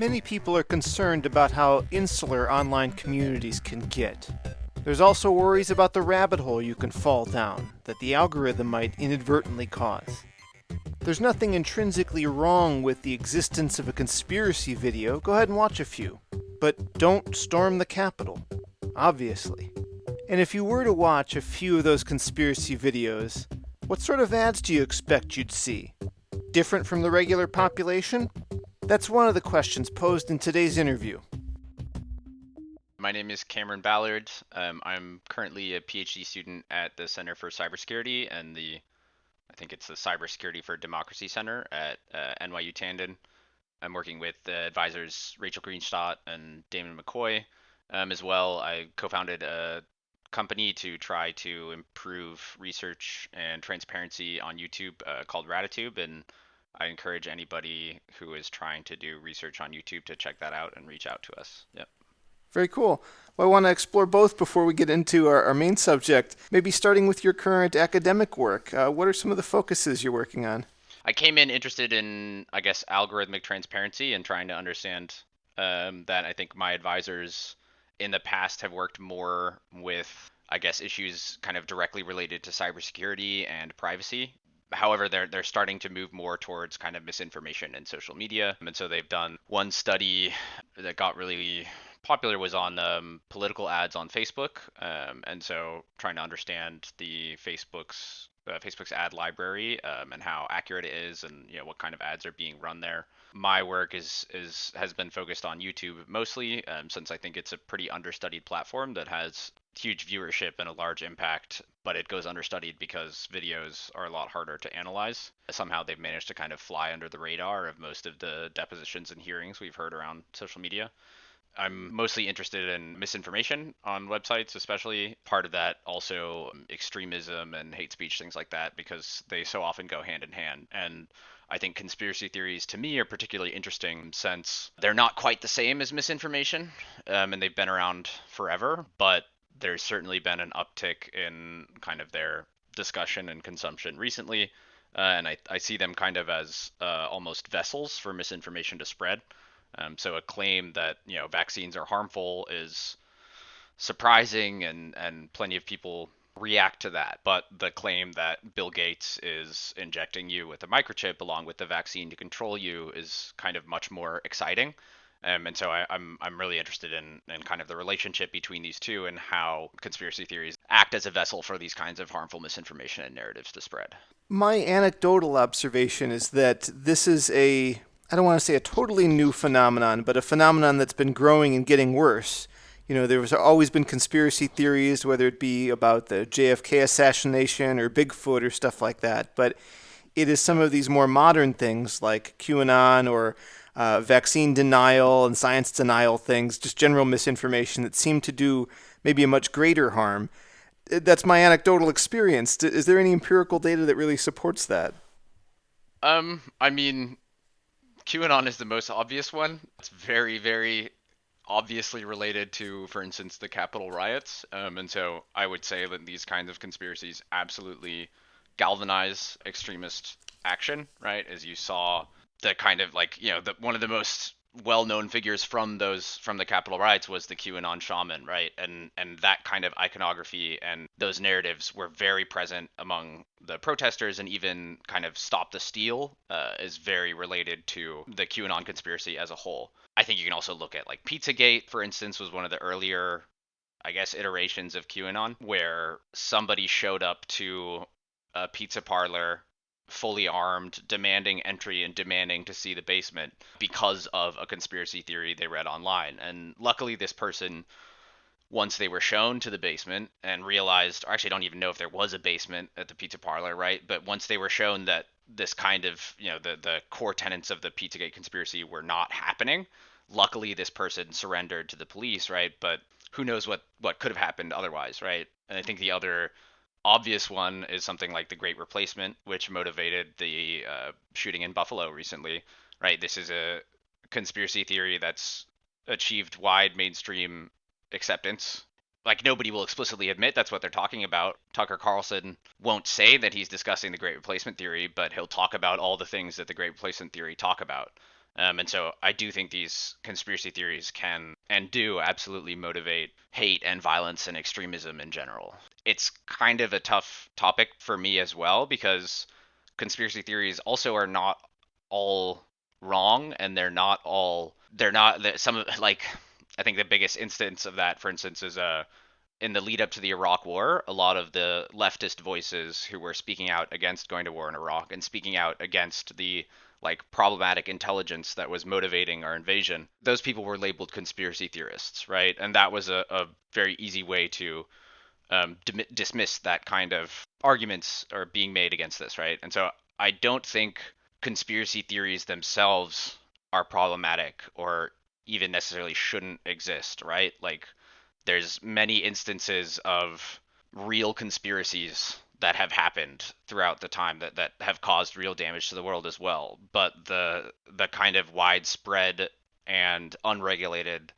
Many people are concerned about how insular online communities can get. There's also worries about the rabbit hole you can fall down that the algorithm might inadvertently cause. There's nothing intrinsically wrong with the existence of a conspiracy video. Go ahead and watch a few. But don't storm the Capitol, obviously. And if you were to watch a few of those conspiracy videos, what sort of ads do you expect you'd see? Different from the regular population? That's one of the questions posed in today's interview. My name is Cameron Ballard. I'm currently a PhD student at the Center for Cybersecurity and I think it's the Cybersecurity for Democracy Center at NYU Tandon. I'm working with advisors Rachel Greenstadt and Damon McCoy. As well, I co-founded a company to try to improve research and transparency on YouTube called Ratitude, and I encourage anybody who is trying to do research on YouTube to check that out and reach out to us. Yep. Very cool. Well, I want to explore both before we get into our main subject. Maybe starting with your current academic work. What are some of the focuses you're working on? I came in interested in, I guess, algorithmic transparency and trying to understand that I think my advisors in the past have worked more with, I guess, issues kind of directly related to cybersecurity and privacy. However, they're starting to move more towards kind of misinformation in social media. And so they've done one study that got really popular was on political ads on Facebook. And so trying to understand the Facebook's ad library and how accurate it is, and what kind of ads are being run there. My work has been focused on YouTube mostly, since I think it's a pretty understudied platform that has huge viewership and a large impact, but it goes understudied because videos are a lot harder to analyze. Somehow they've managed to kind of fly under the radar of most of the depositions and hearings we've heard around social media. I'm mostly interested in misinformation on websites, especially. Part of that also extremism and hate speech, things like that, because they so often go hand in hand. And I think conspiracy theories to me are particularly interesting since they're not quite the same as misinformation, and they've been around forever, but there's certainly been an uptick in kind of their discussion and consumption recently. And I see them kind of as almost vessels for misinformation to spread. So a claim that vaccines are harmful is surprising, and plenty of people react to that. But the claim that Bill Gates is injecting you with a microchip along with the vaccine to control you is kind of much more exciting. And so I'm really interested in kind of the relationship between these two and how conspiracy theories act as a vessel for these kinds of harmful misinformation and narratives to spread. My anecdotal observation is that this is I don't want to say a totally new phenomenon, but a phenomenon that's been growing and getting worse. There's always been conspiracy theories, whether it be about the JFK assassination or Bigfoot or stuff like that. But it is some of these more modern things like QAnon or vaccine denial and science denial things, just general misinformation that seem to do maybe a much greater harm. That's my anecdotal experience. Is there any empirical data that really supports that? I mean, QAnon is the most obvious one. It's very, very obviously related to, for instance, the Capitol riots. And so I would say that these kinds of conspiracies absolutely galvanize extremist action, right? As you saw the kind of one of the most well-known figures from the Capitol riots was the QAnon shaman, right? And that kind of iconography and those narratives were very present among the protesters, and even kind of Stop the Steal is very related to the QAnon conspiracy as a whole. I think you can also look at Pizzagate, for instance, was one of the earlier, I guess, iterations of QAnon, where somebody showed up to a pizza parlor fully armed, demanding entry and demanding to see the basement because of a conspiracy theory they read online. And luckily this person, once they were shown to the basement and realized, or actually I don't even know if there was a basement at the pizza parlor, right? But once they were shown that this kind of, the core tenets of the Pizzagate conspiracy were not happening, luckily this person surrendered to the police, right? But who knows what could have happened otherwise, right? And I think the other obvious one is something like the Great Replacement, which motivated the shooting in Buffalo recently, right? This is a conspiracy theory that's achieved wide mainstream acceptance. Nobody will explicitly admit that's what they're talking about. Tucker Carlson won't say that he's discussing the Great Replacement theory, but he'll talk about all the things that the Great Replacement theory talk about. And so I do think these conspiracy theories can and do absolutely motivate hate and violence and extremism in general. It's kind of a tough topic for me as well because conspiracy theories also are not all wrong, and they're not some like I think the biggest instance of that, for instance, is in the lead up to the Iraq War, a lot of the leftist voices who were speaking out against going to war in Iraq and speaking out against the like problematic intelligence that was motivating our invasion, those people were labeled conspiracy theorists, right? And that was a very easy way to dismiss that kind of arguments are being made against this, right? And so I don't think conspiracy theories themselves are problematic or even necessarily shouldn't exist, right? Like there's many instances of real conspiracies that have happened throughout the time that have caused real damage to the world as well. But the kind of widespread and unregulated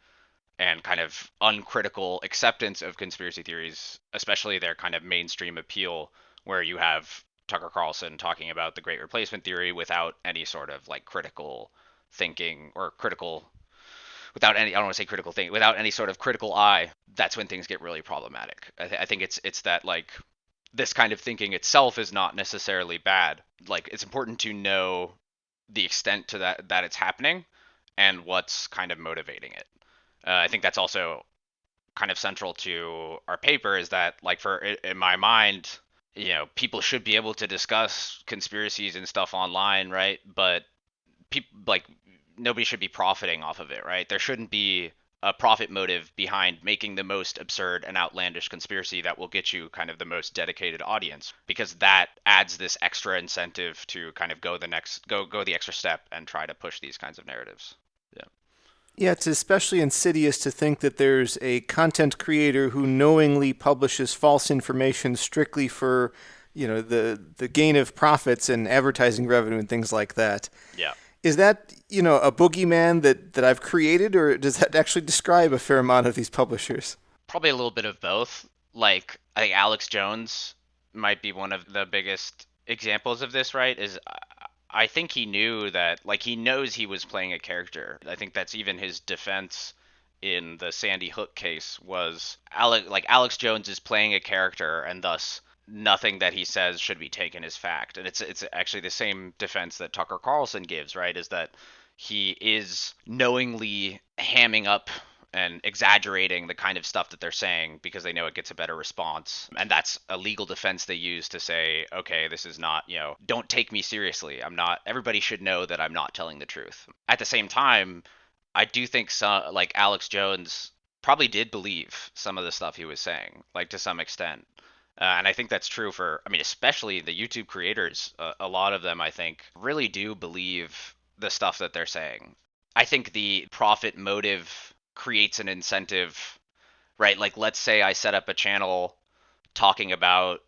and kind of uncritical acceptance of conspiracy theories, especially their kind of mainstream appeal, where you have Tucker Carlson talking about the Great Replacement theory without any sort of like critical thinking or critical without any I don't want to say critical thing without any sort of critical eye. That's when things get really problematic. I think it's that like this kind of thinking itself is not necessarily bad. Like it's important to know the extent to that it's happening and what's kind of motivating it. I think that's also kind of central to our paper is that like for in my mind, people should be able to discuss conspiracies and stuff online, right? But people like nobody should be profiting off of it, right? There shouldn't be a profit motive behind making the most absurd and outlandish conspiracy that will get you kind of the most dedicated audience, because that adds this extra incentive to kind of go the extra step and try to push these kinds of narratives. Yeah. Yeah, it's especially insidious to think that there's a content creator who knowingly publishes false information strictly for, the gain of profits and advertising revenue and things like that. Yeah. Is that, a boogeyman that I've created, or does that actually describe a fair amount of these publishers? Probably a little bit of both. Like I think Alex Jones might be one of the biggest examples of this, right? I think he knew that like he knows he was playing a character. I think that's even his defense in the Sandy Hook case was Alex Jones is playing a character and thus nothing that he says should be taken as fact. And it's actually the same defense that Tucker Carlson gives, right? Is that he is knowingly hamming up and exaggerating the kind of stuff that they're saying because they know it gets a better response. And that's a legal defense they use to say, okay, this is not, don't take me seriously. Everybody should know that I'm not telling the truth. At the same time, I do think some, like Alex Jones probably did believe some of the stuff he was saying, like to some extent. And I think that's true especially the YouTube creators. A lot of them, I think, really do believe the stuff that they're saying. I think the profit motive creates an incentive, right? Like, let's say I set up a channel talking about,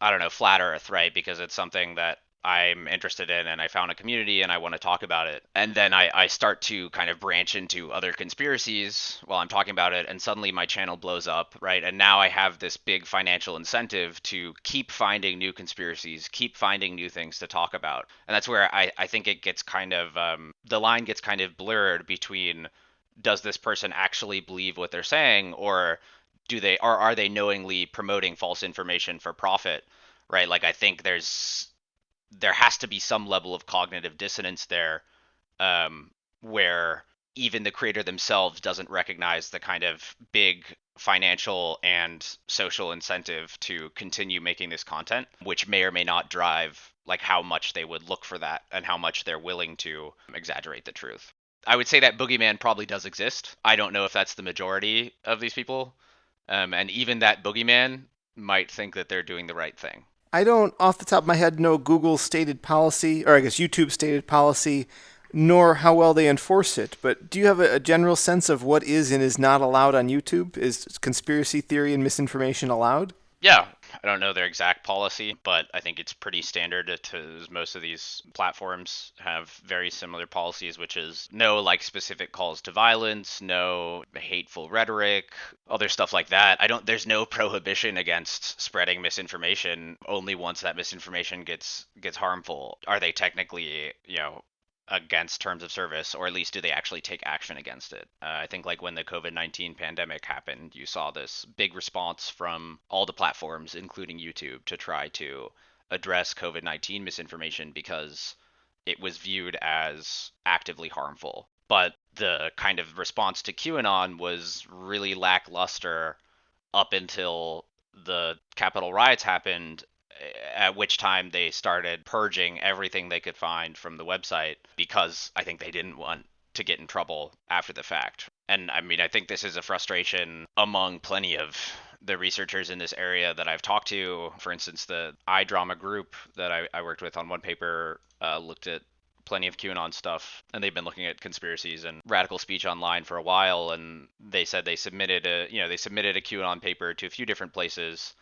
I don't know, flat Earth, right? Because it's something that I'm interested in and I found a community and I want to talk about it. And then I start to kind of branch into other conspiracies while I'm talking about it. And suddenly my channel blows up, right? And now I have this big financial incentive to keep finding new conspiracies, keep finding new things to talk about. And that's where I think it gets kind of, the line gets kind of blurred between does this person actually believe what they're saying, or are they knowingly promoting false information for profit, right? Like I think there has to be some level of cognitive dissonance there, where even the creator themselves doesn't recognize the kind of big financial and social incentive to continue making this content, which may or may not drive like how much they would look for that and how much they're willing to exaggerate the truth. I would say that boogeyman probably does exist. I don't know if that's the majority of these people, and even that boogeyman might think that they're doing the right thing. I don't, off the top of my head, know Google's stated policy, or I guess YouTube's stated policy, nor how well they enforce it. But do you have a general sense of what is and is not allowed on YouTube? Is conspiracy theory and misinformation allowed? Yeah, I don't know their exact policy, but I think it's pretty standard to most of these platforms have very similar policies, which is no like specific calls to violence, no hateful rhetoric, other stuff like that. There's no prohibition against spreading misinformation. Only once that misinformation gets harmful are they technically, against terms of service, or at least do they actually take action against it? I think like when the COVID-19 pandemic happened, you saw this big response from all the platforms, including YouTube, to try to address COVID-19 misinformation because it was viewed as actively harmful. But the kind of response to QAnon was really lackluster up until the Capitol riots happened, at which time they started purging everything they could find from the website because I think they didn't want to get in trouble after the fact. And I mean, I think this is a frustration among plenty of the researchers in this area that I've talked to. For instance, the iDrama group that I worked with on one paper looked at plenty of QAnon stuff, and they've been looking at conspiracies and radical speech online for a while. And they said they submitted a QAnon paper to a few different places,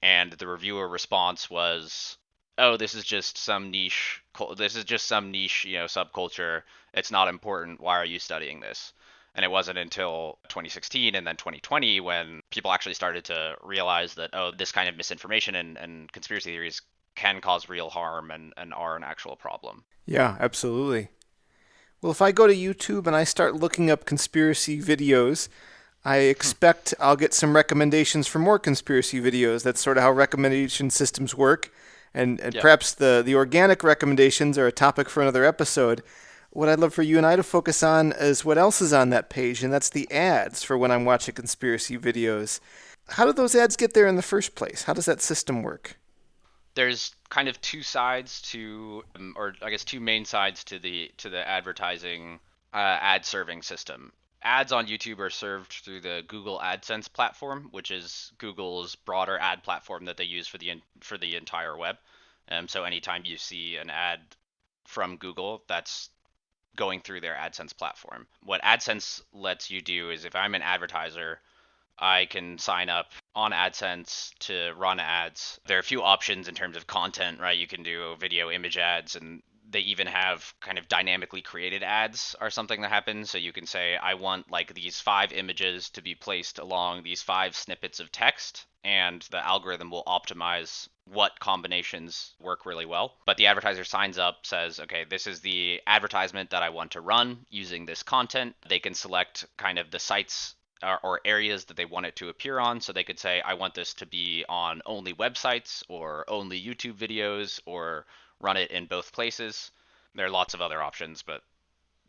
and the reviewer response was, "Oh, this is just some niche. This is just some niche, subculture. It's not important. Why are you studying this?" And it wasn't until 2016 and then 2020 when people actually started to realize that, oh, this kind of misinformation and conspiracy theories can cause real harm and are an actual problem. Yeah, absolutely. Well, if I go to YouTube and I start looking up conspiracy videos, I expect I'll get some recommendations for more conspiracy videos. That's sort of how recommendation systems work. And Yeah. perhaps the organic recommendations are a topic for another episode. What I'd love for you and I to focus on is what else is on that page, and that's the ads for when I'm watching conspiracy videos. How do those ads get there in the first place? How does that system work? There's kind of two sides to, or I guess two main sides to the advertising ad serving system. Ads on YouTube are served through the Google AdSense platform, which is Google's broader ad platform that they use for the entire web. So anytime you see an ad from Google, that's going through their AdSense platform. What AdSense lets you do is, if I'm an advertiser, I can sign up on AdSense to run ads. There are a few options in terms of content, right? You can do video, image ads, and they even have kind of dynamically created ads are something that happens. So you can say, I want like these 5 images to be placed along these 5 snippets of text, and the algorithm will optimize what combinations work really well. But the advertiser signs up, says, okay, this is the advertisement that I want to run using this content. They can select kind of the sites or areas that they want it to appear on. So they could say, I want this to be on only websites or only YouTube videos, or run it in both places. There are lots of other options, but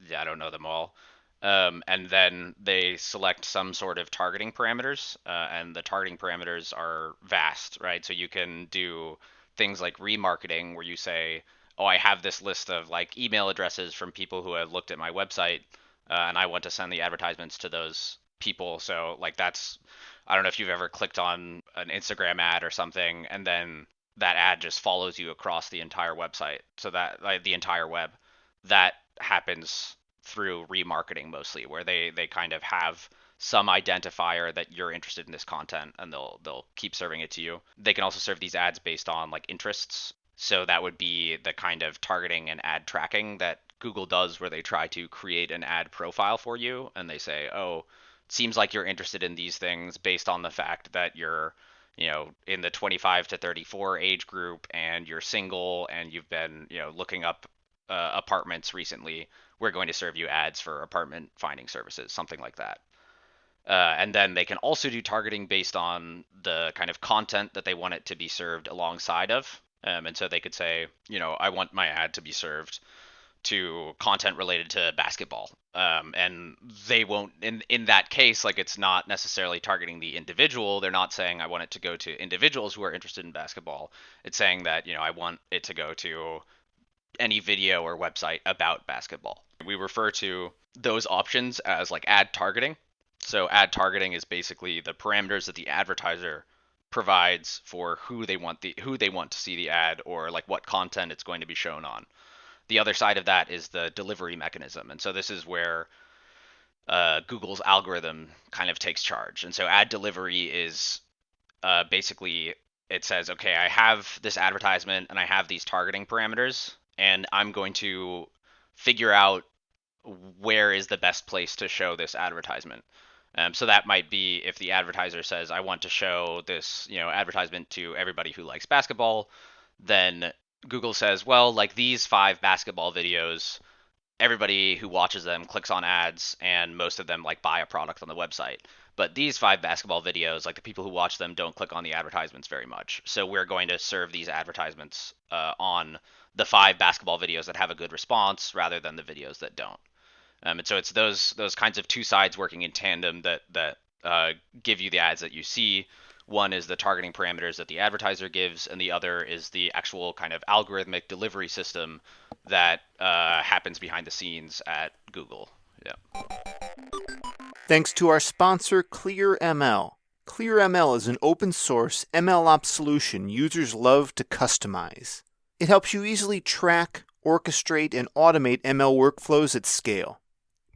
yeah, I don't know them all. And then they select some sort of targeting parameters, and the targeting parameters are vast, right? So you can do things like remarketing, where you say, "Oh, I have this list of like email addresses from people who have looked at my website, and I want to send the advertisements to those people." So like that's, I don't know if you've ever clicked on an Instagram ad or something, and then that ad just follows you across the entire website, so that like the entire web. That happens through remarketing mostly, where they kind of have some identifier that you're interested in this content, and they'll keep serving it to you. They can also serve these ads based on like interests. So that would be the kind of targeting and ad tracking that Google does, where they try to create an ad profile for you, and they say, "Oh, it seems like you're interested in these things based on the fact that you're, in the 25 to 34 age group, and you're single, and you've been, looking up apartments recently. We're going to serve you ads for apartment finding services," something like that. And then they can also do targeting based on the kind of content that they want it to be served alongside of. And so they could say, I want my ad to be served to content related to basketball. And they won't, in that case, like it's not necessarily targeting the individual. They're not saying I want it to go to individuals who are interested in basketball. It's saying that, I want it to go to any video or website about basketball. We refer to those options as like ad targeting. So ad targeting is basically the parameters that the advertiser provides for who they want to see the ad, or like what content it's going to be shown on. The other side of that is the delivery mechanism. And so this is where Google's algorithm kind of takes charge. And so ad delivery is basically, it says, okay, I have this advertisement and I have these targeting parameters, and I'm going to figure out where is the best place to show this advertisement. So that might be if the advertiser says, I want to show this, advertisement to everybody who likes basketball, then Google says, well, like these 5 basketball videos, everybody who watches them clicks on ads, and most of them like buy a product on the website. But these 5 basketball videos, like the people who watch them don't click on the advertisements very much. So we're going to serve these advertisements on the 5 basketball videos that have a good response rather than the videos that don't. And so it's those kinds of two sides working in tandem that give you the ads that you see. One is the targeting parameters that the advertiser gives, and the other is the actual kind of algorithmic delivery system that happens behind the scenes at Google. Yeah. Thanks to our sponsor, ClearML. ClearML is an open source MLOps solution users love to customize. It helps you easily track, orchestrate, and automate ML workflows at scale.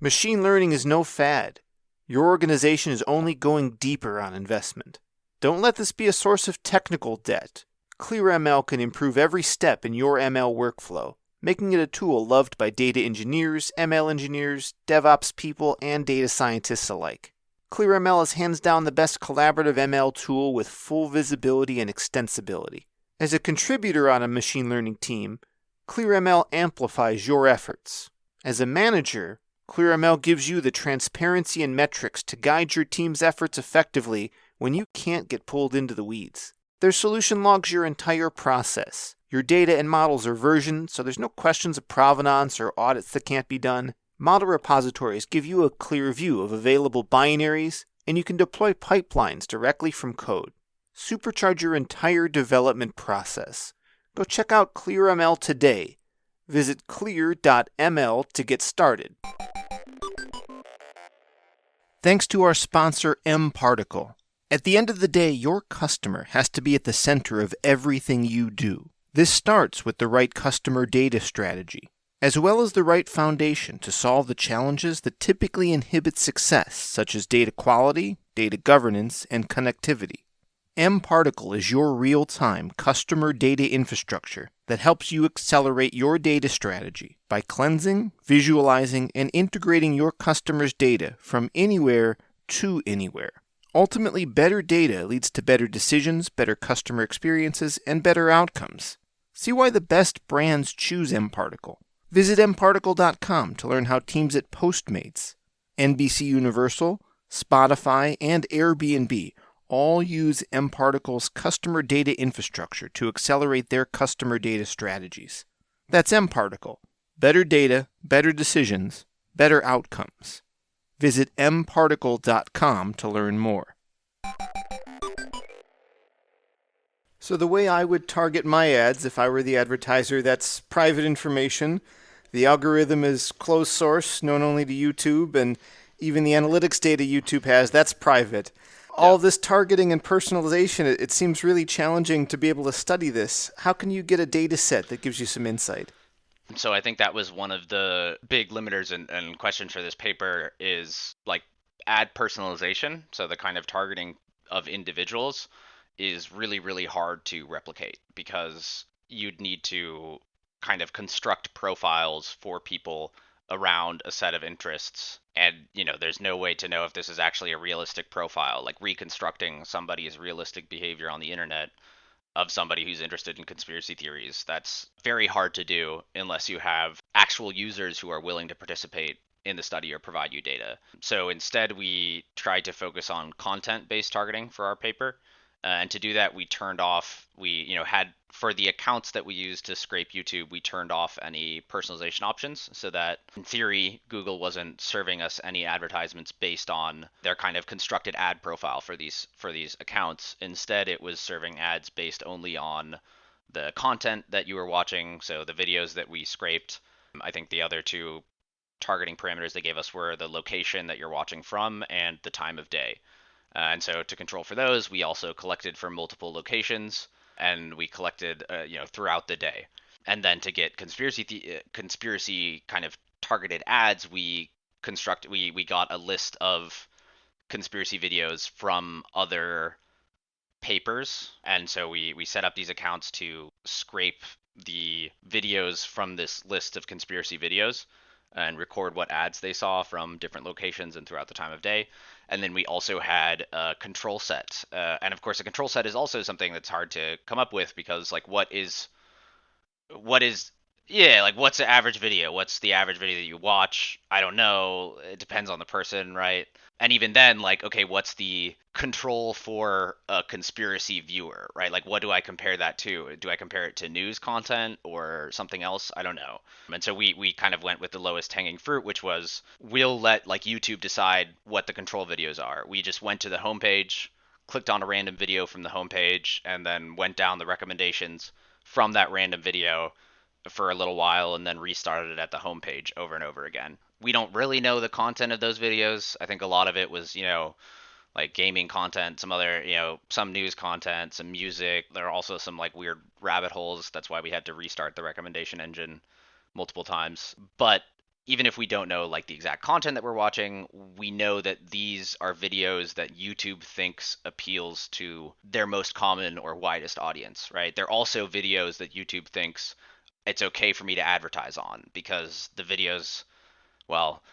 Machine learning is no fad. Your organization is only going deeper on investment. Don't let this be a source of technical debt. ClearML can improve every step in your ML workflow, making it a tool loved by data engineers, ML engineers, DevOps people, and data scientists alike. ClearML is hands down the best collaborative ML tool with full visibility and extensibility. As a contributor on a machine learning team, ClearML amplifies your efforts. As a manager, ClearML gives you the transparency and metrics to guide your team's efforts effectively when you can't get pulled into the weeds. Their solution logs your entire process. Your data and models are versioned, so there's no questions of provenance or audits that can't be done. Model repositories give you a clear view of available binaries, and you can deploy pipelines directly from code. Supercharge your entire development process. Go check out ClearML today. Visit clear.ml to get started. Thanks to our sponsor, mParticle. At the end of the day, your customer has to be at the center of everything you do. This starts with the right customer data strategy, as well as the right foundation to solve the challenges that typically inhibit success, such as data quality, data governance, and connectivity. mParticle is your real-time customer data infrastructure that helps you accelerate your data strategy by cleansing, visualizing, and integrating your customers' data from anywhere to anywhere. Ultimately, better data leads to better decisions, better customer experiences, and better outcomes. See why the best brands choose mParticle. Visit mparticle.com to learn how teams at Postmates, NBC Universal, Spotify, and Airbnb all use mParticle's customer data infrastructure to accelerate their customer data strategies. That's mParticle. Better data, better decisions, better outcomes. Visit mparticle.com to learn more. So the way I would target my ads if I were the advertiser, that's private information. The algorithm is closed source, known only to YouTube, and even the analytics data YouTube has, that's private. All this targeting and personalization, it seems really challenging to be able to study this. How can you get a data set that gives you some insight? So I think that was one of the big limiters and questions for this paper is like ad personalization. So the kind of targeting of individuals is really, really hard to replicate because you'd need to kind of construct profiles for people around a set of interests. And, there's no way to know if this is actually a realistic profile, like reconstructing somebody's realistic behavior on the internet of somebody who's interested in conspiracy theories. That's very hard to do unless you have actual users who are willing to participate in the study or provide you data. So instead, we tried to focus on content-based targeting for our paper. And to do that, we had for the accounts that we used to scrape YouTube, we turned off any personalization options so that in theory, Google wasn't serving us any advertisements based on their kind of constructed ad profile for these accounts. Instead, it was serving ads based only on the content that you were watching. So the videos that we scraped, I think the other two targeting parameters they gave us were the location that you're watching from and the time of day. And so to control for those, we also collected from multiple locations, and we collected, throughout the day. And then to get conspiracy kind of targeted ads, we got a list of conspiracy videos from other papers, and so we set up these accounts to scrape the videos from this list of conspiracy videos and record what ads they saw from different locations and throughout the time of day. And then we also had a control set. And of course, a control set is also something that's hard to come up with because, like, what is Yeah, like what's the average video? What's the average video that you watch? I don't know. It depends on the person, right? And even then, like, okay, what's the control for a conspiracy viewer, right? Like, what do I compare that to? Do I compare it to news content or something else? I don't know. And so we kind of went with the lowest hanging fruit, which was we'll let like YouTube decide what the control videos are. We just went to the homepage, clicked on a random video from the homepage, and then went down the recommendations from that random video for a little while and then restarted it at the homepage over and over again. We don't really know the content of those videos. I think a lot of it was, like gaming content, some other, some news content, some music. There are also some like weird rabbit holes. That's why we had to restart the recommendation engine multiple times. But even if we don't know like the exact content that we're watching, we know that these are videos that YouTube thinks appeals to their most common or widest audience, right? They're also videos that YouTube thinks it's okay for me to advertise on because the videos, well,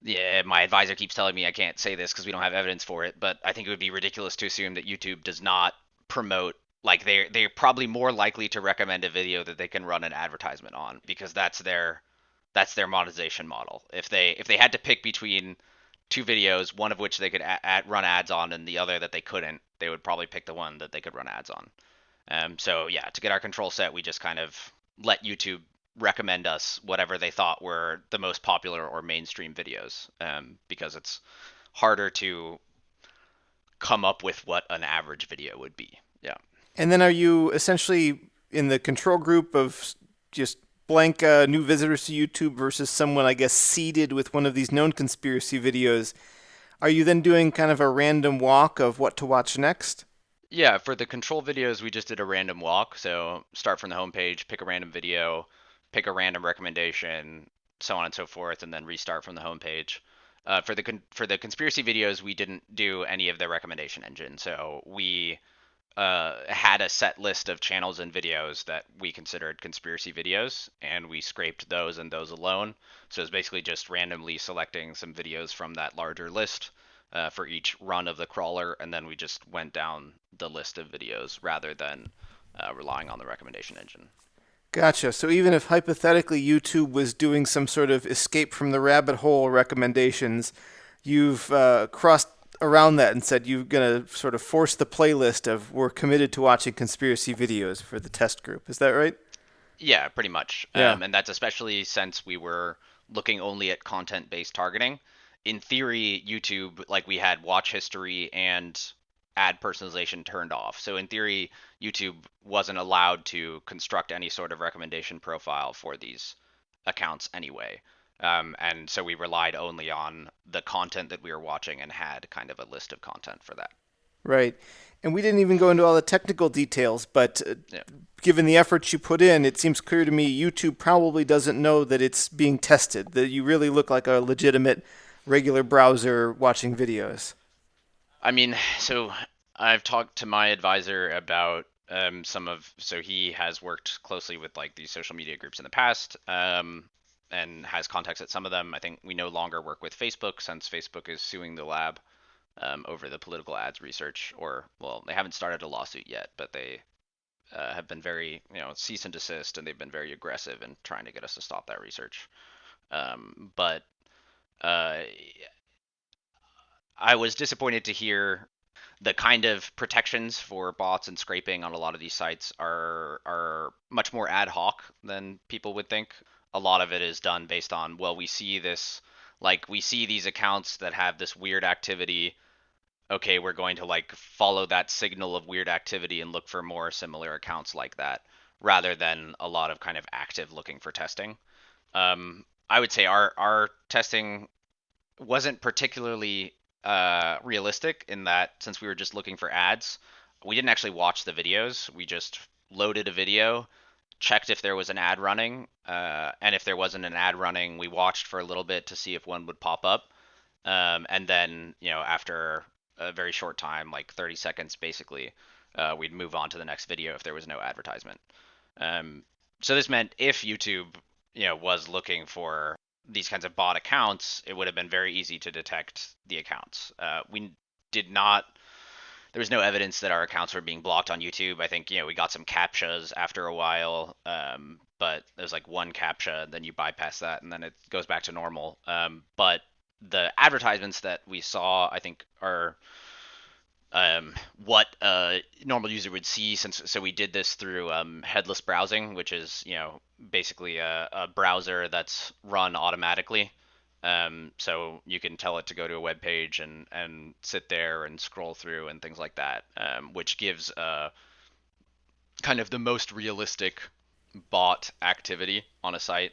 yeah, my advisor keeps telling me I can't say this because we don't have evidence for it, but I think it would be ridiculous to assume that YouTube does not promote, like they're probably more likely to recommend a video that they can run an advertisement on because that's their monetization model. If they had to pick between two videos, one of which they could run ads on and the other that they couldn't, they would probably pick the one that they could run ads on. So yeah, to get our control set, we just kind of let YouTube recommend us whatever they thought were the most popular or mainstream videos, because it's harder to come up with what an average video would be. Yeah. And then are you essentially in the control group of just blank new visitors to YouTube versus someone, I guess, seeded with one of these known conspiracy videos? Are you then doing kind of a random walk of what to watch next? Yeah, for the control videos, we just did a random walk. So start from the homepage, pick a random video, pick a random recommendation, so on and so forth, and then restart from the homepage. For the conspiracy videos, we didn't do any of the recommendation engine. So we had a set list of channels and videos that we considered conspiracy videos, and we scraped those and those alone. So it's basically just randomly selecting some videos from that larger list for each run of the crawler, and then we just went down the list of videos rather than relying on the recommendation engine. Gotcha. So even if hypothetically YouTube was doing some sort of escape from the rabbit hole recommendations, you've crossed around that and said you're going to sort of force the playlist of we're committed to watching conspiracy videos for the test group. Is that right? Yeah, pretty much. Yeah. And that's especially since we were looking only at content-based targeting. In theory, YouTube, like we had watch history and ad personalization turned off. So in theory, YouTube wasn't allowed to construct any sort of recommendation profile for these accounts anyway. And so we relied only on the content that we were watching and had kind of a list of content for that. Right. And we didn't even go into all the technical details, but Yeah. given the efforts you put in, it seems clear to me YouTube probably doesn't know that it's being tested, that you really look like a legitimate regular browser watching videos. I mean, so I've talked to my advisor about so he has worked closely with like these social media groups in the past, and has contacts at some of them. I think we no longer work with Facebook since Facebook is suing the lab over the political ads research, or well, they haven't started a lawsuit yet, but they have been very, cease and desist, and they've been very aggressive in trying to get us to stop that research. But uh, I was disappointed to hear the kind of protections for bots and scraping on a lot of these sites are much more ad hoc than people would think. A lot of it is done based on, well, we see these accounts that have this weird activity. Okay, we're going to like follow that signal of weird activity and look for more similar accounts like that, rather than a lot of kind of active looking for testing. I would say our testing wasn't particularly realistic in that since we were just looking for ads, we didn't actually watch the videos. We just loaded a video, checked if there was an ad running, and if there wasn't an ad running, we watched for a little bit to see if one would pop up. And then, after a very short time, like 30 seconds basically, we'd move on to the next video if there was no advertisement. Um, so this meant if YouTube, was looking for these kinds of bot accounts, it would have been very easy to detect the accounts. We did not there was no evidence that our accounts were being blocked on YouTube. I think we got some captchas after a while, but there's like one captcha, then you bypass that, and then it goes back to normal. But the advertisements that we saw, I think, are what a normal user would see. So we did this through headless browsing, which is basically a browser that's run automatically. So you can tell it to go to a web page and sit there and scroll through and things like that, which gives kind of the most realistic bot activity on a site.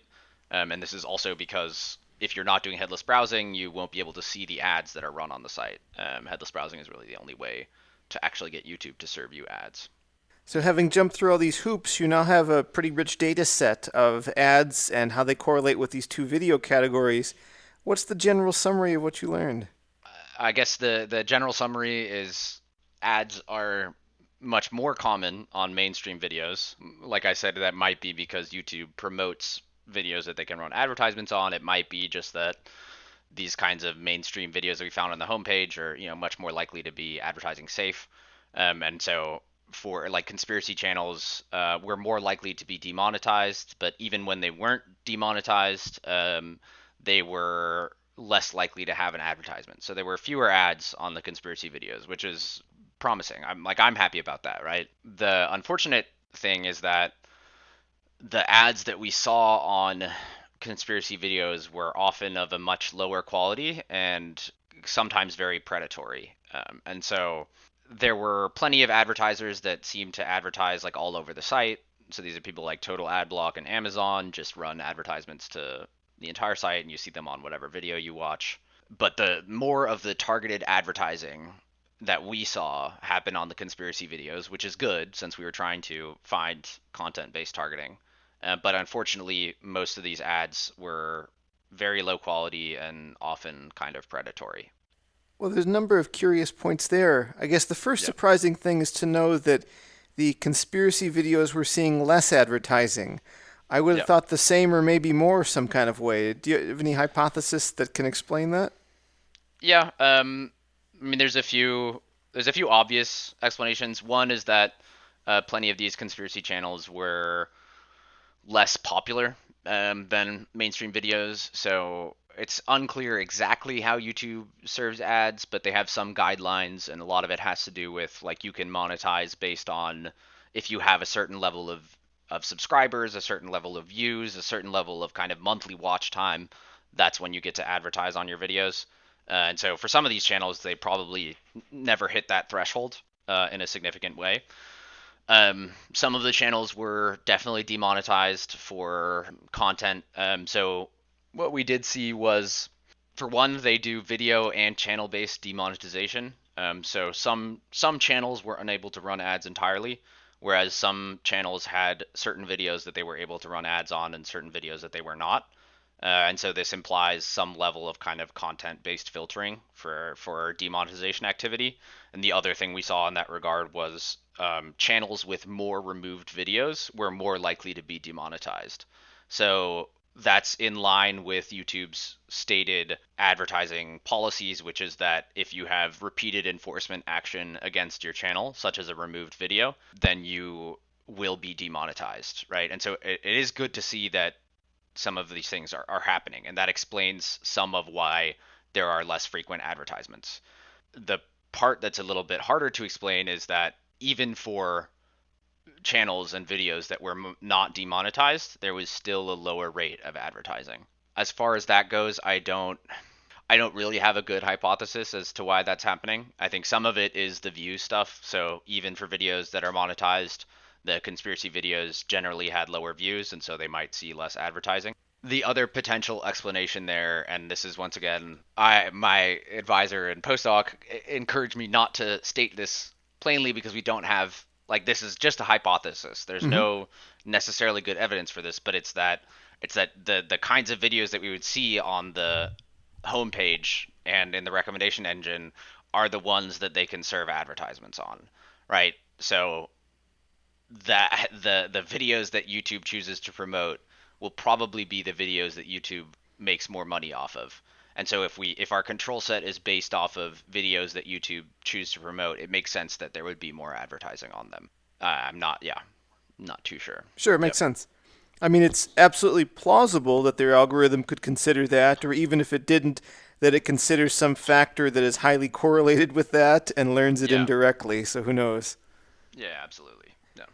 And this is also because if you're not doing headless browsing, you won't be able to see the ads that are run on the site. Headless browsing is really the only way to actually get YouTube to serve you ads. So, having jumped through all these hoops, you now have a pretty rich data set of ads and how they correlate with these two video categories. What's the general summary of what you learned? I guess the general summary is ads are much more common on mainstream videos. Like I said, that might be because YouTube promotes videos that they can run advertisements on. It might be just that these kinds of mainstream videos that we found on the homepage are much more likely to be advertising safe, and so for like conspiracy channels, were more likely to be demonetized. But even when they weren't demonetized, they were less likely to have an advertisement. So there were fewer ads on the conspiracy videos, which is promising. I'm happy about that, right? The unfortunate thing is that the ads that we saw on conspiracy videos were often of a much lower quality and sometimes very predatory. And so there were plenty of advertisers that seemed to advertise like all over the site. So these are people like Total Adblock and Amazon just run advertisements to the entire site, and you see them on whatever video you watch. But the more of the targeted advertising that we saw happen on the conspiracy videos, which is good since we were trying to find content-based targeting. But unfortunately, most of these ads were very low quality and often kind of predatory. Well, there's a number of curious points there. I guess the first Yep. surprising thing is to know that the conspiracy videos were seeing less advertising. I would have Yep. thought the same or maybe more some kind of way. Do you have any hypothesis that can explain that? Yeah. I mean, there's a few obvious explanations. One is that plenty of these conspiracy channels were less popular than mainstream videos. So it's unclear exactly how YouTube serves ads, but they have some guidelines, and a lot of it has to do with like you can monetize based on if you have a certain level of subscribers, a certain level of views, a certain level of kind of monthly watch time. That's when you get to advertise on your videos. And so for some of these channels, they probably never hit that threshold in a significant way. Some of the channels were definitely demonetized for content. So what we did see was, for one, they do video and channel-based demonetization. So some channels were unable to run ads entirely, whereas some channels had certain videos that they were able to run ads on and certain videos that they were not. And so this implies some level of kind of content-based filtering for demonetization activity. And the other thing we saw in that regard was channels with more removed videos were more likely to be demonetized. So that's in line with YouTube's stated advertising policies, which is that if you have repeated enforcement action against your channel, such as a removed video, then you will be demonetized, right? And so it is good to see that some of these things are happening, and that explains some of why there are less frequent advertisements. The part that's a little bit harder to explain is that even for channels and videos that were not demonetized, there was still a lower rate of advertising. As far as that goes, I don't really have a good hypothesis as to why that's happening. I think some of it is the view stuff. So even for videos that are monetized, the conspiracy videos generally had lower views, and so they might see less advertising. The other potential explanation there, and this is once again, my advisor and postdoc encouraged me not to state this plainly because we don't have like this is just a hypothesis. There's Mm-hmm. no necessarily good evidence for this, but it's that the kinds of videos that we would see on the homepage and in the recommendation engine are the ones that they can serve advertisements on, right? So that the videos that YouTube chooses to promote will probably be the videos that YouTube makes more money off of. And so if our control set is based off of videos that YouTube choose to promote, it makes sense that there would be more advertising on them. I'm not too sure. Sure, it Yep. makes sense. I mean, it's absolutely plausible that their algorithm could consider that, or even if it didn't, that it considers some factor that is highly correlated with that and learns it Yeah. indirectly, so who knows? Yeah, absolutely. Yeah.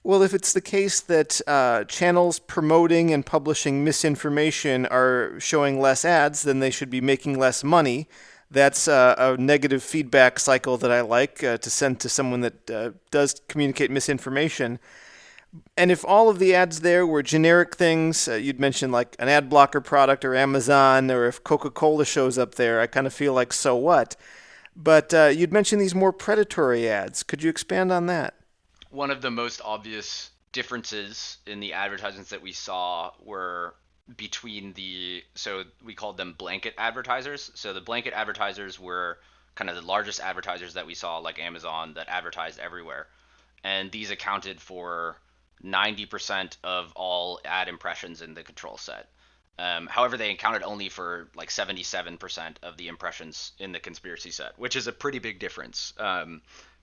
Well, if it's the case that channels promoting and publishing misinformation are showing less ads, then they should be making less money. That's a negative feedback cycle that I like to send to someone that does communicate misinformation. And if all of the ads there were generic things, you'd mentioned like an ad blocker product or Amazon, or if Coca Cola shows up there, I kind of feel like so what? But you'd mentioned these more predatory ads. Could you expand on that? One of the most obvious differences in the advertisements that we saw were between so we called them blanket advertisers. So the blanket advertisers were kind of the largest advertisers that we saw, like Amazon, that advertised everywhere. And these accounted for 90% of all ad impressions in the control set. However, they accounted only for like 77% of the impressions in the conspiracy set, which is a pretty big difference,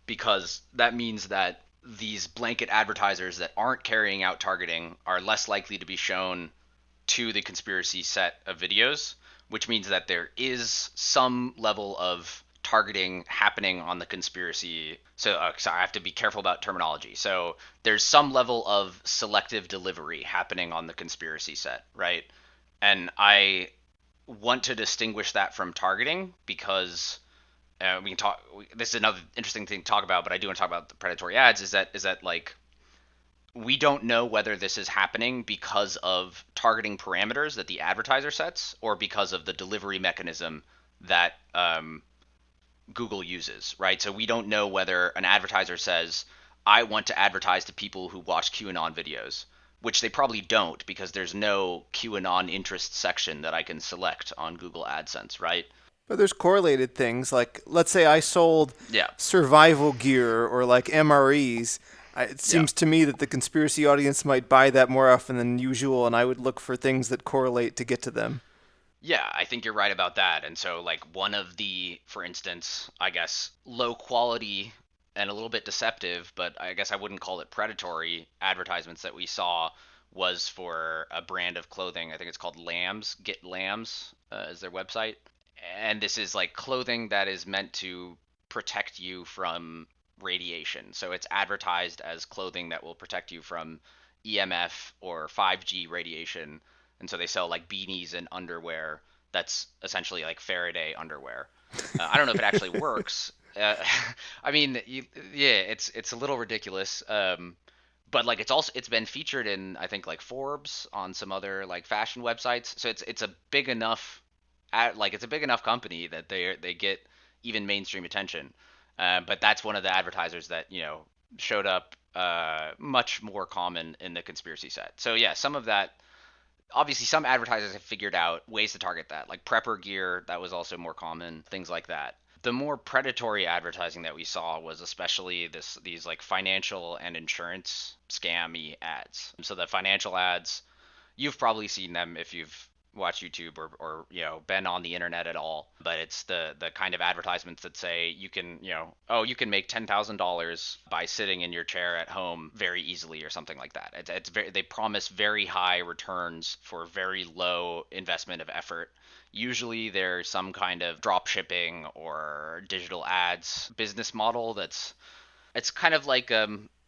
because that means that these blanket advertisers that aren't carrying out targeting are less likely to be shown to the conspiracy set of videos, which means that there is some level of targeting happening on the conspiracy. So I have to be careful about terminology. So there's some level of selective delivery happening on the conspiracy set, right? And I want to distinguish that from targeting because we can talk. This is another interesting thing to talk about, but I do want to talk about the predatory ads. Is that like we don't know whether this is happening because of targeting parameters that the advertiser sets or because of the delivery mechanism that Google uses, right? So we don't know whether an advertiser says, I want to advertise to people who watch QAnon videos, which they probably don't because there's no QAnon interest section that I can select on Google AdSense, right? But there's correlated things like, let's say I sold Yeah. survival gear or like MREs. It Yeah. seems to me that the conspiracy audience might buy that more often than usual, and I would look for things that correlate to get to them. Yeah, I think you're right about that. And so, like, one of the, for instance, I guess, low quality and a little bit deceptive, but I guess I wouldn't call it predatory advertisements that we saw was for a brand of clothing. I think it's called Lambs, Get Lambs is their website. And this is like clothing that is meant to protect you from radiation. So it's advertised as clothing that will protect you from EMF or 5G radiation, and so they sell like beanies and underwear that's essentially like Faraday underwear. I don't know if it actually works. I mean, yeah, it's a little ridiculous. But like it's been featured in I think like Forbes on some other like fashion websites. So it's a big enough it's a big enough company that they get even mainstream attention. But that's one of the advertisers that showed up much more common in the conspiracy set. So yeah, some of that obviously some advertisers have figured out ways to target that, like prepper gear, that was also more common, things like that. The more predatory advertising that we saw was especially these like financial and insurance scammy ads. So the financial ads, you've probably seen them if you've watched YouTube or been on the internet at all. But it's the kind of advertisements that say you can you can make $10,000 by sitting in your chair at home very easily or something like that. It's very, they promise very high returns for very low investment of effort. Usually there's some kind of drop shipping or digital ads business model it's kind of like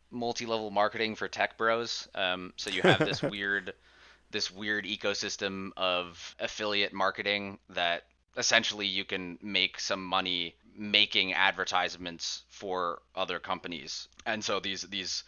multi-level marketing for tech bros. So you have this weird ecosystem of affiliate marketing that essentially you can make some money making advertisements for other companies. And so these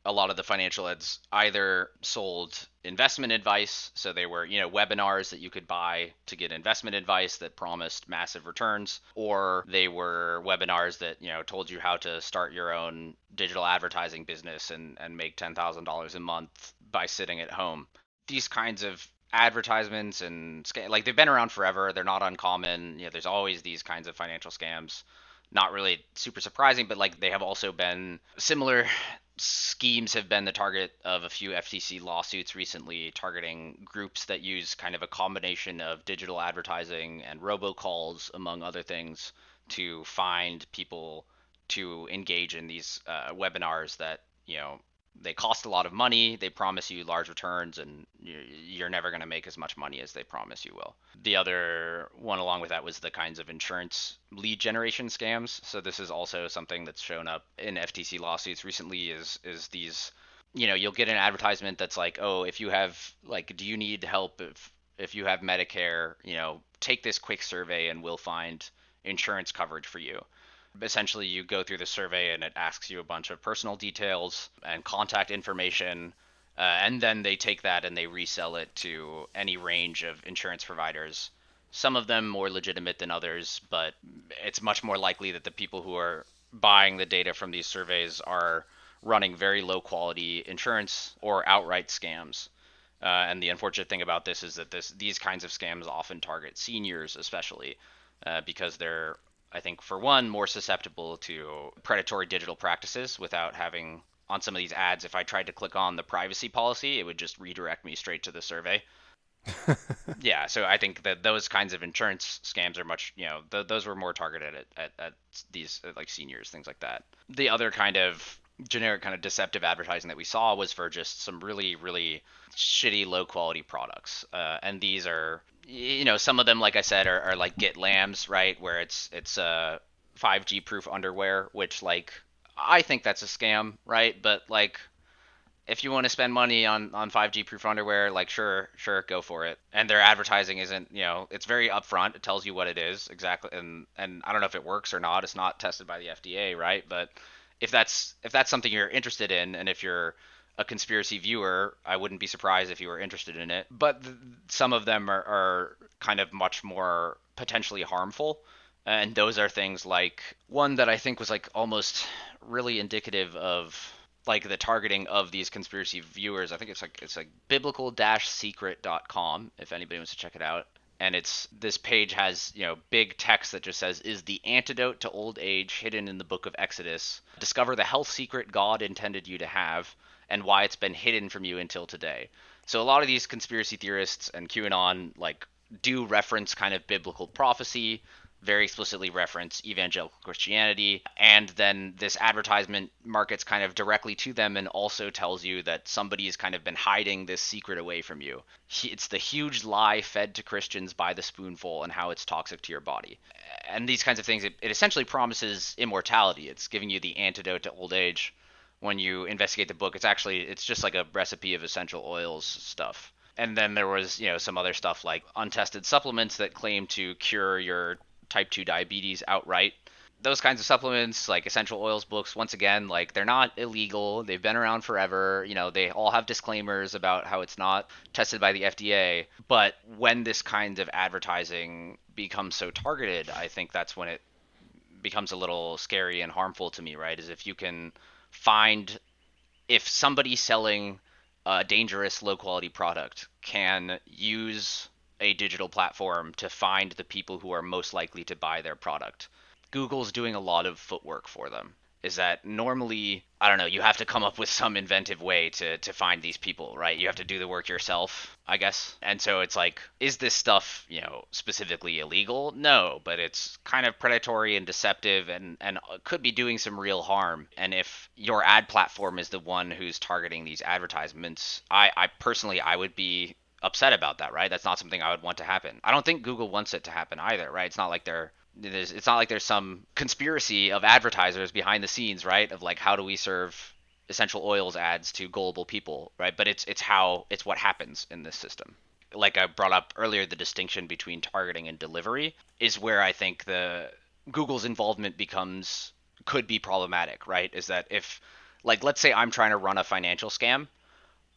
a lot of the financial ads either sold investment advice, so they were webinars that you could buy to get investment advice that promised massive returns, or they were webinars that told you how to start your own digital advertising business and make $10,000 a month by sitting at home. These kinds of advertisements and like they've been around forever. They're not uncommon. There's always these kinds of financial scams. Not really super surprising, but like they have also been similar schemes have been the target of a few FTC lawsuits recently, targeting groups that use kind of a combination of digital advertising and robocalls, among other things, to find people to engage in these webinars that, they cost a lot of money, they promise you large returns, and you're never going to make as much money as they promise you will. The other one along with that was the kinds of insurance lead generation scams. So this is also something that's shown up in FTC lawsuits recently, is these, you'll get an advertisement that's like, oh, if you have, like, do you need help if you have Medicare, take this quick survey and we'll find insurance coverage for you. Essentially, you go through the survey and it asks you a bunch of personal details and contact information, and then they take that and they resell it to any range of insurance providers. Some of them more legitimate than others, but it's much more likely that the people who are buying the data from these surveys are running very low quality insurance or outright scams. And the unfortunate thing about this is that these kinds of scams often target seniors, especially because they're, I think, for one, more susceptible to predatory digital practices without having, on some of these ads, if I tried to click on the privacy policy, it would just redirect me straight to the survey. Yeah, so I think that those kinds of insurance scams are much, those were more targeted at these like seniors, things like that. The other kind of generic kind of deceptive advertising that we saw was for just some really, really shitty, low quality products. And these are, some of them, like I said, are like Get Lambs, right? Where it's 5G proof underwear, which, like, I think that's a scam, right? But like, if you want to spend money on 5G proof underwear, like, sure, go for it. And their advertising isn't, it's very upfront. It tells you what it is exactly, and I don't know if it works or not. It's not tested by the FDA, right? But if that's something you're interested in, and if you're a conspiracy viewer, I wouldn't be surprised if you were interested in it. But some of them are kind of much more potentially harmful. And those are things like one that I think was like almost really indicative of like the targeting of these conspiracy viewers. I think it's like biblical-secret.com if anybody wants to check it out. And it's, this page has, big text that just says, is the antidote to old age hidden in the book of Exodus. Discover the health secret God intended you to have and why it's been hidden from you until today. So a lot of these conspiracy theorists and QAnon like do reference kind of biblical prophecy, very explicitly reference evangelical Christianity, and then this advertisement markets kind of directly to them and also tells you that somebody's kind of been hiding this secret away from you. It's the huge lie fed to Christians by the spoonful and how it's toxic to your body. And these kinds of things, it essentially promises immortality. It's giving you the antidote to old age. When you investigate the book, it's just like a recipe of essential oils stuff. And then there was, some other stuff like untested supplements that claim to cure your type 2 diabetes outright. Those kinds of supplements, like essential oils books, once again, like, they're not illegal. They've been around forever. They all have disclaimers about how it's not tested by the FDA. But when this kind of advertising becomes so targeted, I think that's when it becomes a little scary and harmful to me, right? Is if you can find, if somebody selling a dangerous low quality product can use a digital platform to find the people who are most likely to buy their product. Google's doing a lot of footwork for them. Is that normally, I don't know, you have to come up with some inventive way to find these people, right? You have to do the work yourself, I guess. And so it's like, is this stuff, specifically illegal? No, but it's kind of predatory and deceptive and could be doing some real harm. And if your ad platform is the one who's targeting these advertisements, I personally, I would be upset about that, right? That's not something I would want to happen. I don't think Google wants it to happen either, right? It's not like there's some conspiracy of advertisers behind the scenes, right? Of like, how do we serve essential oils ads to gullible people, right? But it's what happens in this system. Like I brought up earlier, the distinction between targeting and delivery is where I think the Google's involvement could be problematic, right? Is that if, like, let's say I'm trying to run a financial scam,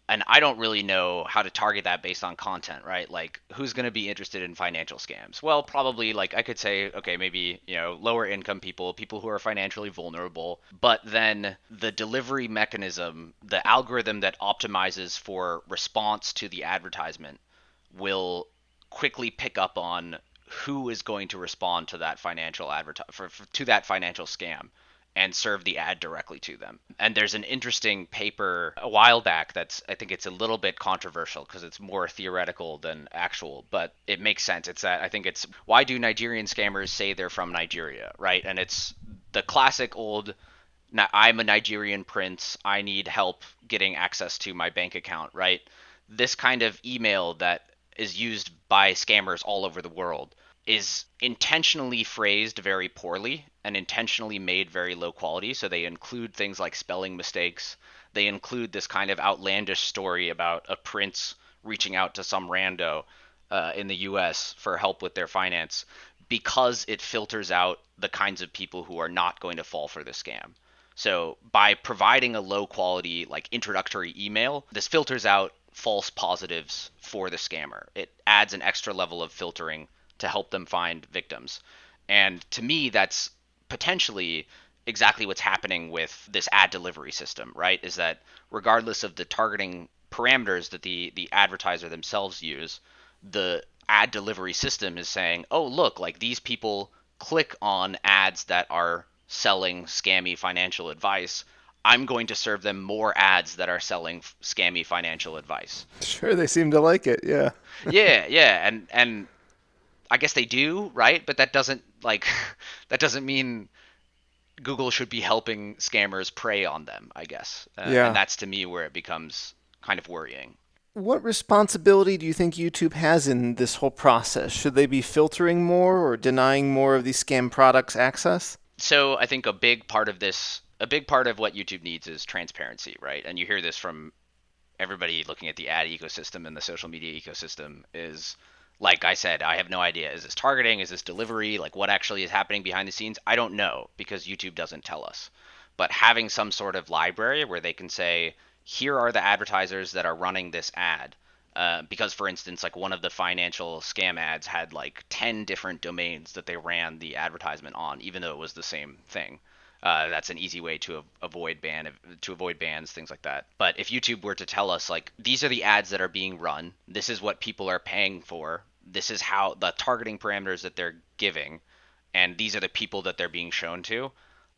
and I don't really know how to target that based on content, right? Like, who's going to be interested in financial scams? Well, probably, like, I could say, okay, maybe, lower income people who are financially vulnerable. But then the delivery mechanism, the algorithm that optimizes for response to the advertisement will quickly pick up on who is going to respond to that financial to that financial scam. and serve the ad directly to them. And there's an interesting paper a while back that's, I think it's a little bit controversial because it's more theoretical than actual, but it makes sense. It's that I think it's why do Nigerian scammers say they're from Nigeria, right? And it's the classic old I'm a Nigerian prince. I need help getting access to my bank account, right? This kind of email that is used by scammers all over the world is intentionally phrased very poorly and intentionally made very low quality. So they include things like spelling mistakes. They include this kind of outlandish story about a prince reaching out to some rando in the US for help with their finance because it filters out the kinds of people who are not going to fall for the scam. So by providing a low quality, like introductory email, this filters out false positives for the scammer. It adds an extra level of filtering to help them find victims. And to me, that's potentially exactly what's happening with this ad delivery system, right? Is that regardless of the targeting parameters that the advertiser themselves use, the ad delivery system is saying, oh, look, like these people click on ads that are selling scammy financial advice. I'm going to serve them more ads that are selling scammy financial advice. Sure, they seem to like it. Yeah. Yeah, and I guess they do, right? But that doesn't that doesn't mean Google should be helping scammers prey on them, I guess. And Yeah. that's to me where it becomes kind of worrying. What responsibility do you think YouTube has in this whole process? Should they be filtering more or denying more of these scam products access? So I think a big part of what YouTube needs is transparency, right? And you hear this from everybody looking at the ad ecosystem and the social media ecosystem is like I said, I have no idea. Is this targeting? Is this delivery? Like what actually is happening behind the scenes? I don't know because YouTube doesn't tell us. But having some sort of library where they can say, here are the advertisers that are running this ad. Because, for instance, like one of the financial scam ads had like 10 different domains that they ran the advertisement on, even though it was the same thing. That's an easy way to avoid bans, things like that. But if YouTube were to tell us like these are the ads that are being run, this is what people are paying for, this is how the targeting parameters that they're giving, and these are the people that they're being shown to,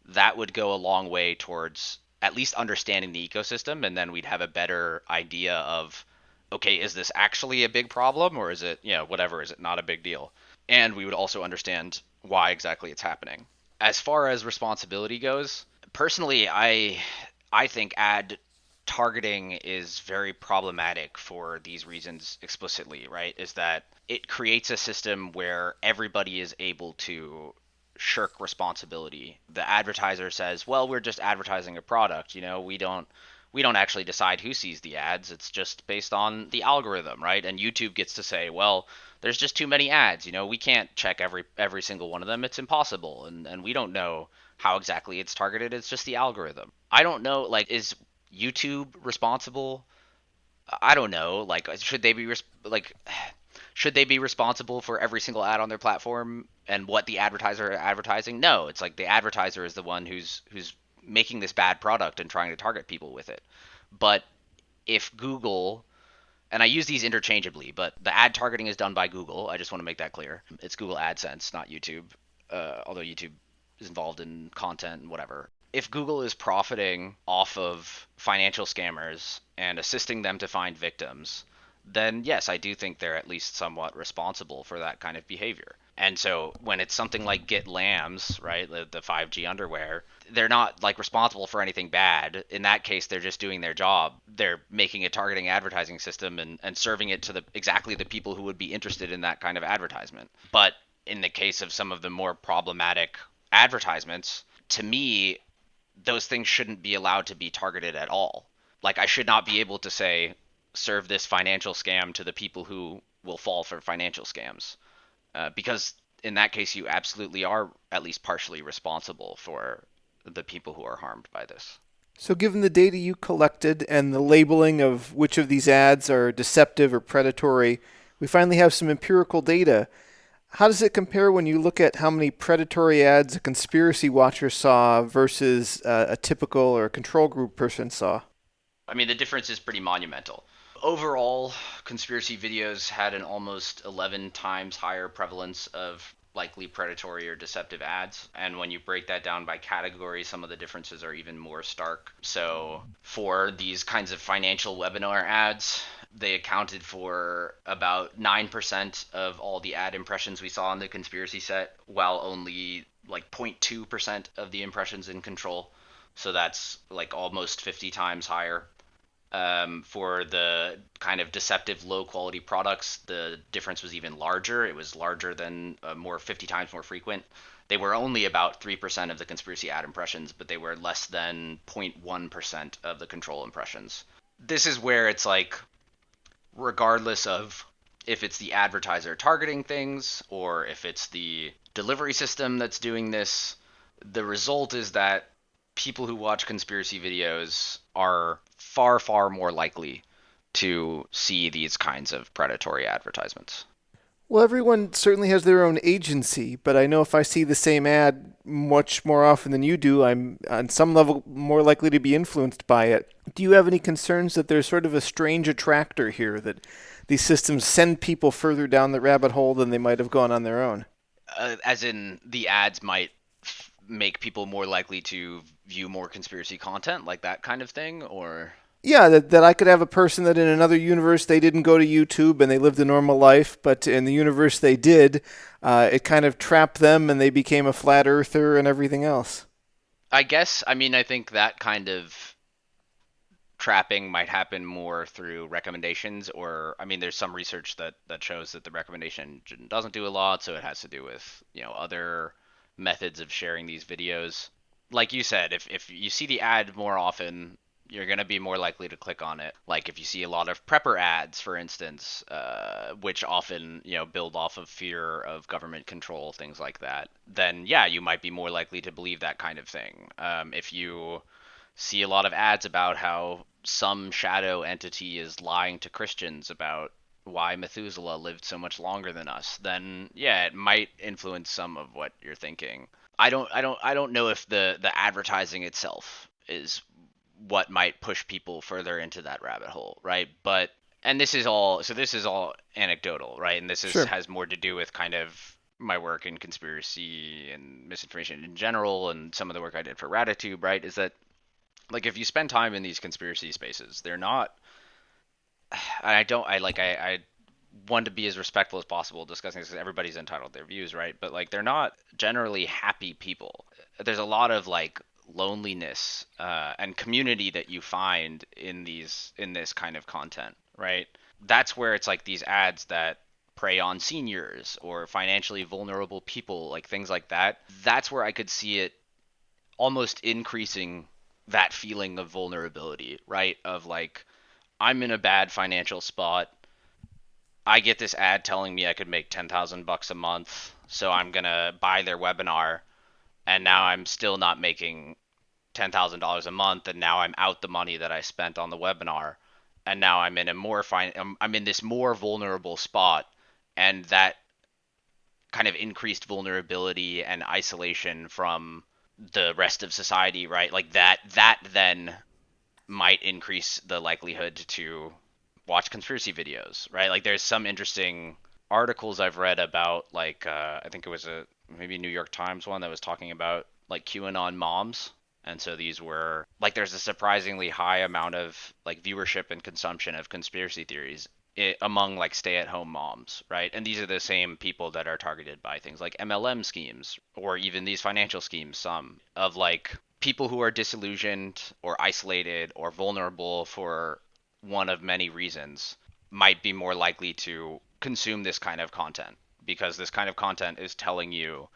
that would go a long way towards at least understanding the ecosystem, and then we'd have a better idea of okay, is this actually a big problem or is it, whatever, is it not a big deal? And we would also understand why exactly it's happening. As far as responsibility goes, personally, I think ad targeting is very problematic for these reasons explicitly, right? Is that it creates a system where everybody is able to shirk responsibility. The advertiser says, "Well, we're just advertising a product, we don't actually decide who sees the ads. It's just based on the algorithm, right?" And YouTube gets to say, "Well, there's just too many ads. We can't check every single one of them. It's impossible, and we don't know how exactly it's targeted. It's just the algorithm." I don't know. Like, is YouTube responsible? I don't know. Like, should they be responsible for every single ad on their platform and what the advertiser are advertising? No, it's like the advertiser is the one who's making this bad product and trying to target people with it. But if Google, and I use these interchangeably, but the ad targeting is done by Google. I just want to make that clear. It's Google AdSense, not YouTube, although YouTube is involved in content and whatever. If Google is profiting off of financial scammers and assisting them to find victims, then yes, I do think they're at least somewhat responsible for that kind of behavior. And so when it's something like Get Lambs, right, the 5G underwear, they're not like responsible for anything bad. In that case, they're just doing their job. They're making a targeting advertising system and serving it to exactly the people who would be interested in that kind of advertisement. But in the case of some of the more problematic advertisements, to me, those things shouldn't be allowed to be targeted at all. Like I should not be able to say, serve this financial scam to the people who will fall for financial scams. Because in that case, you absolutely are at least partially responsible for the people who are harmed by this. So, given the data you collected and the labeling of which of these ads are deceptive or predatory, we finally have some empirical data. How does it compare when you look at how many predatory ads a conspiracy watcher saw versus a typical or control group person saw? I mean, the difference is pretty monumental. Overall, conspiracy videos had an almost 11 times higher prevalence of likely predatory or deceptive ads. And when you break that down by category, some of the differences are even more stark. So for these kinds of financial webinar ads, they accounted for about 9% of all the ad impressions we saw in the conspiracy set, while only like 0.2% of the impressions in control. So that's like almost 50 times higher. For the kind of deceptive low quality products, the difference was even larger. It was larger than more 50 times more frequent. They were only about 3% of the conspiracy ad impressions, but they were less than 0.1% of the control impressions. This is where it's like, regardless of if it's the advertiser targeting things or if it's the delivery system that's doing this, the result is that people who watch conspiracy videos are far, far more likely to see these kinds of predatory advertisements. Well, everyone certainly has their own agency, but I know if I see the same ad much more often than you do, I'm on some level more likely to be influenced by it. Do you have any concerns that there's sort of a strange attractor here, that these systems send people further down the rabbit hole than they might have gone on their own? As in, the ads might make people more likely to view more conspiracy content, like that kind of thing, or Yeah, that I could have a person that in another universe they didn't go to YouTube and they lived a normal life, but in the universe they did, it kind of trapped them and they became a flat earther and everything else. I guess, I mean, I think that kind of trapping might happen more through recommendations, or I mean there's some research that shows that the recommendation doesn't do a lot, so it has to do with other methods of sharing these videos. Like you said, if you see the ad more often, you're going to be more likely to click on it. Like if you see a lot of prepper ads, for instance, which often build off of fear of government control, things like that, then yeah, you might be more likely to believe that kind of thing. If you see a lot of ads about how some shadow entity is lying to Christians about why Methuselah lived so much longer than us, then yeah, it might influence some of what you're thinking. I don't know if the advertising itself is what might push people further into that rabbit hole, right? But and this is all anecdotal, right? And this is Sure. has more to do with kind of my work in conspiracy and misinformation in general, and some of the work I did for Ratitude, right? Is that like if you spend time in these conspiracy spaces, they're not. I don't. I want to be as respectful as possible discussing this because everybody's entitled to their views, right? But like they're not generally happy people. There's a lot of like loneliness and community that you find in this kind of content, right? That's where it's like these ads that prey on seniors or financially vulnerable people, like things like that. That's where I could see it almost increasing that feeling of vulnerability, right? Of like, I'm in a bad financial spot. I get this ad telling me I could make 10,000 bucks a month, so I'm going to buy their webinar, and now I'm still not making $10,000 a month, and now I'm out the money that I spent on the webinar, and now I'm in a I'm in this more vulnerable spot, and that kind of increased vulnerability and isolation from the rest of society, right? Like that then might increase the likelihood to watch conspiracy videos, right? Like there's some interesting articles I've read about like I think it was a maybe New York Times one that was talking about like QAnon moms. And so these were like there's a surprisingly high amount of like viewership and consumption of conspiracy theories among like stay-at-home moms, right? And these are the same people that are targeted by things like MLM schemes or even these financial schemes, some of like people who are disillusioned or isolated or vulnerable for one of many reasons might be more likely to consume this kind of content because this kind of content is telling you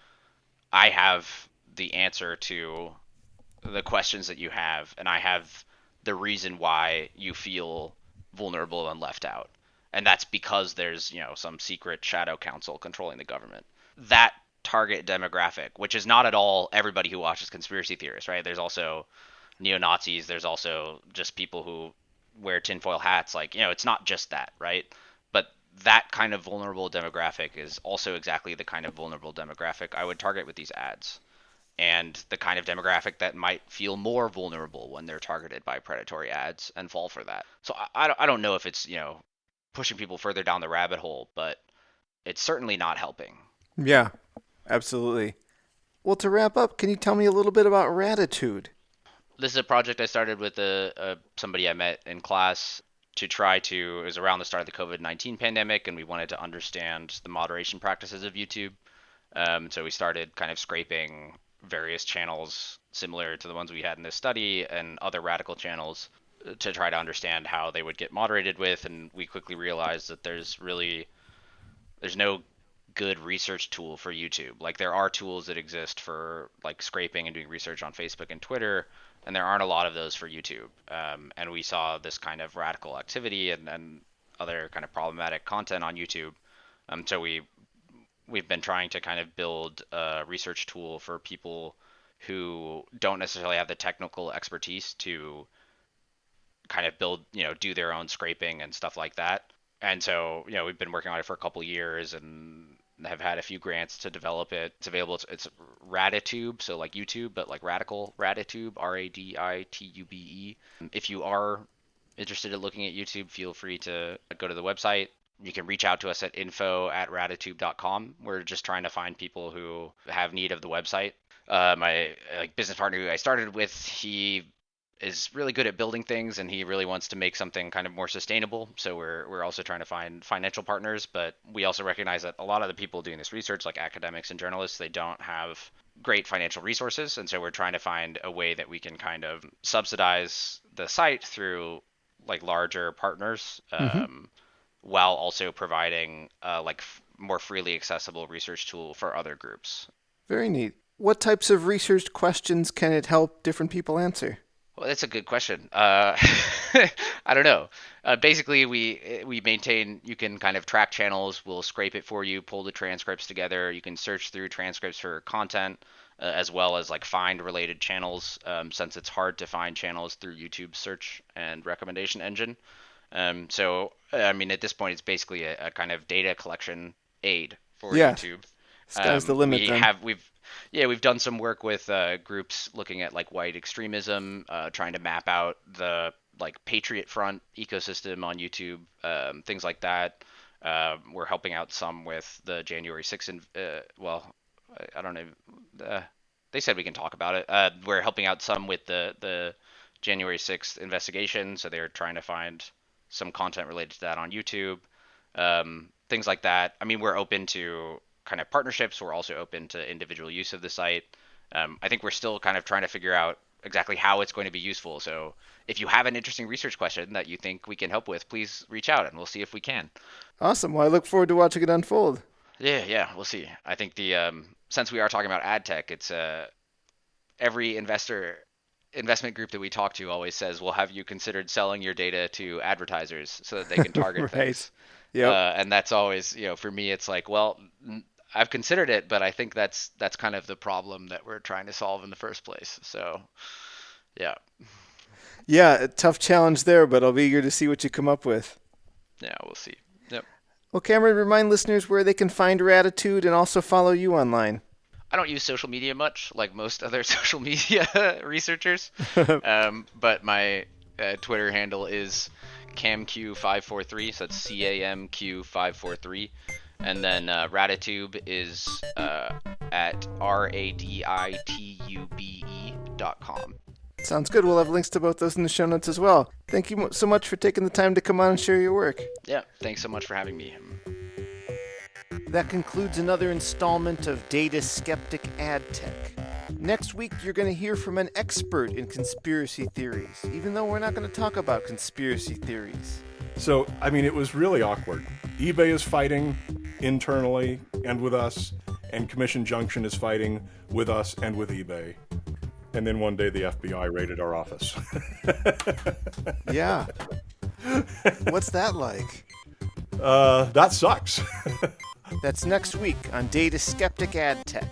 I have the answer to the questions that you have and I have the reason why you feel vulnerable and left out. And that's because there's, some secret shadow council controlling the government. That target demographic, which is not at all everybody who watches conspiracy theorists, right? There's also neo Nazis. There's also just people who wear tinfoil hats. Like, it's not just that, right? But that kind of vulnerable demographic is also exactly the kind of vulnerable demographic I would target with these ads. And the kind of demographic that might feel more vulnerable when they're targeted by predatory ads and fall for that. So I don't know if it's, pushing people further down the rabbit hole, but it's certainly not helping. Yeah. Absolutely. Well, to wrap up, can you tell me a little bit about Ratitude? This is a project I started with somebody I met in class to try to. It was around the start of the COVID-19 pandemic, and we wanted to understand the moderation practices of YouTube. So we started kind of scraping various channels similar to the ones we had in this study and other radical channels to try to understand how they would get moderated with. And we quickly realized that there's no good research tool for YouTube. Like there are tools that exist for like scraping and doing research on Facebook and Twitter, and there aren't a lot of those for YouTube. And we saw this kind of radical activity and other kind of problematic content on YouTube. So we've been trying to kind of build a research tool for people who don't necessarily have the technical expertise to kind of build, do their own scraping and stuff like that. And so, we've been working on it for a couple years and have had a few grants to develop it. It's available. It's Ratitube, so like YouTube, but like radical Ratitube, Raditube. If you are interested in looking at YouTube, feel free to go to the website. You can reach out to us at info@ratitude.com. We're just trying to find people who have need of the website. My business partner who I started with, he is really good at building things and he really wants to make something kind of more sustainable. So we're also trying to find financial partners, but we also recognize that a lot of the people doing this research, like academics and journalists, they don't have great financial resources. And so we're trying to find a way that we can kind of subsidize the site through like larger partners, while also providing more freely accessible research tool for other groups. Very neat. What types of research questions can it help different people answer? Well, that's a good question. I don't know. Basically, we maintain. You can kind of track channels. We'll scrape it for you, pull the transcripts together. You can search through transcripts for content, as well as like find related channels. Since it's hard to find channels through YouTube's search and recommendation engine. So I mean, at this point, it's basically a kind of data collection aid for YouTube. Sky's the limit. We've done some work with groups looking at like white extremism, trying to map out the like Patriot Front ecosystem on YouTube, things like that. We're helping out some with the January 6th. I don't know. They said we can talk about it. We're helping out some with the January 6th investigation, so they're trying to find some content related to that on YouTube, things like that. I mean, we're open to kind of partnerships. We're also open to individual use of the site. I think we're still kind of trying to figure out exactly how it's going to be useful. So if you have an interesting research question that you think we can help with, please reach out and we'll see if we can. Awesome. Well, I look forward to watching it unfold. Yeah, we'll see. I think since we are talking about ad tech, it's every investment group that we talk to always says, well, have you considered selling your data to advertisers so that they can target right. things? Yeah. And that's always, for me, it's like, well, I've considered it, but I think that's kind of the problem that we're trying to solve in the first place. So, yeah. Yeah, a tough challenge there, but I'll be eager to see what you come up with. Yeah, we'll see. Yep. Well, Cameron, remind listeners where they can find Ratitude and also follow you online. I don't use social media much, like most other social media researchers, but my Twitter handle is CamQ543, so that's CAMQ543, and then Ratitube is at raditube.com. Sounds good. We'll have links to both those in the show notes as well. Thank you so much for taking the time to come on and share your work. Yeah, thanks so much for having me. That concludes another installment of Data Skeptic Ad Tech. Next week, you're going to hear from an expert in conspiracy theories, even though we're not going to talk about conspiracy theories. So, I mean, it was really awkward. eBay is fighting internally and with us, and Commission Junction is fighting with us and with eBay. And then one day the FBI raided our office. Yeah. What's that like? That sucks. That's next week on Data Skeptic Ad Tech.